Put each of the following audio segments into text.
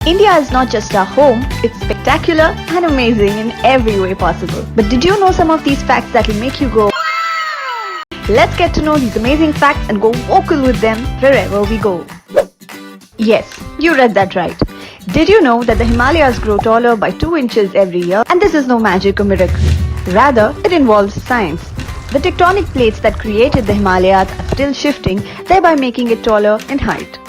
India is not just our home, it's spectacular and amazing in every way possible. But did you know some of these facts that will make you go, let's get to know these amazing facts and go vocal with them wherever we go. Yes, you read that right. Did you know that the Himalayas grow taller by 2 inches every year? And this is no magic or miracle. Rather, it involves science. The tectonic plates that created the Himalayas are still shifting, thereby making it taller in height.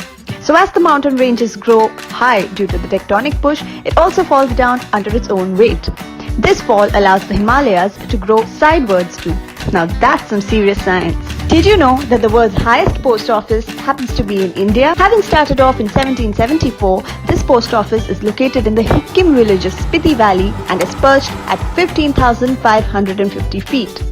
So as the mountain ranges grow high due to the tectonic push, it also falls down under its own weight. This fall allows the Himalayas to grow sidewards too. Now that's some serious science. Did you know that the world's highest post office happens to be in India? Having started off in 1774, this post office is located in the Hikkim village of Spiti Valley and is perched at 15,550 feet.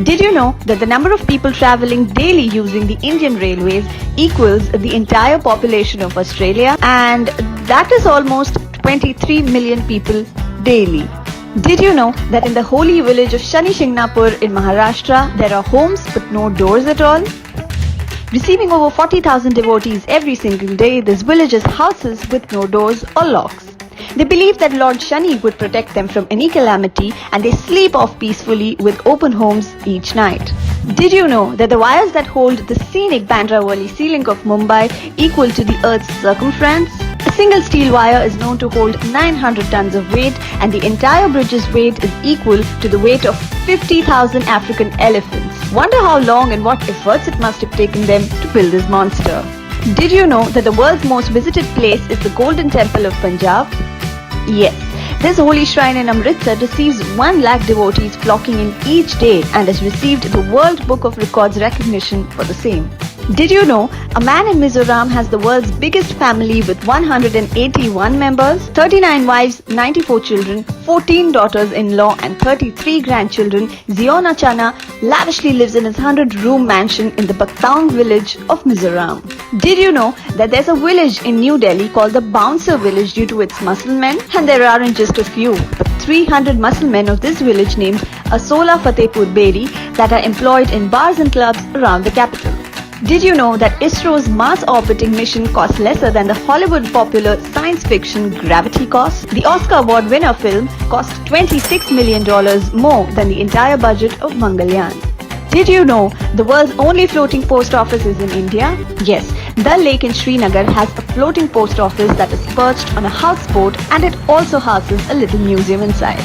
Did you know that the number of people travelling daily using the Indian railways equals the entire population of Australia, and that is almost 23 million people daily? Did you know that in the holy village of Shani Shingnapur in Maharashtra, there are homes but no doors at all? Receiving over 40,000 devotees every single day, this village has houses with no doors or locks. They believe that Lord Shani would protect them from any calamity, and they sleep off peacefully with open homes each night. Did you know that the wires that hold the scenic Bandra-Worli sea link of Mumbai equal to the Earth's circumference? A single steel wire is known to hold 900 tons of weight, and the entire bridge's weight is equal to the weight of 50,000 African elephants. Wonder how long and what efforts it must have taken them to build this monster. Did you know that the world's most visited place is the Golden Temple of Punjab? Yes, this holy shrine in Amritsar receives 1 lakh devotees flocking in each day and has received the World Book of Records recognition for the same. Did you know a man in Mizoram has the world's biggest family with 181 members, 39 wives, 94 children, 14 daughters-in-law and 33 grandchildren? Ziona Chana lavishly lives in his 100-room mansion in the Baktaung village of Mizoram. Did you know that there's a village in New Delhi called the Bouncer village due to its muscle men? And there aren't just a few, but 300 muscle men of this village named Asola Fatehpur Beri that are employed in bars and clubs around the capital. Did you know that ISRO's Mars orbiting mission costs lesser than the Hollywood popular science fiction Gravity costs? The Oscar award winner film cost $26 million more than the entire budget of Mangalyaan. Did you know the world's only floating post office is in India? Yes, Dal Lake in Srinagar has a floating post office that is perched on a houseboat, and it also houses a little museum inside.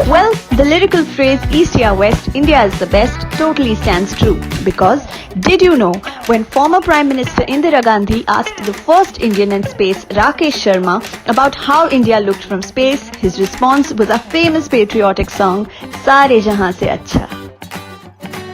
Well, the lyrical phrase East ya West, India is the best totally stands true, because did you know when former Prime Minister Indira Gandhi asked the first Indian in space Rakesh Sharma about how India looked from space, his response was a famous patriotic song, Saare Jahan Se Achha.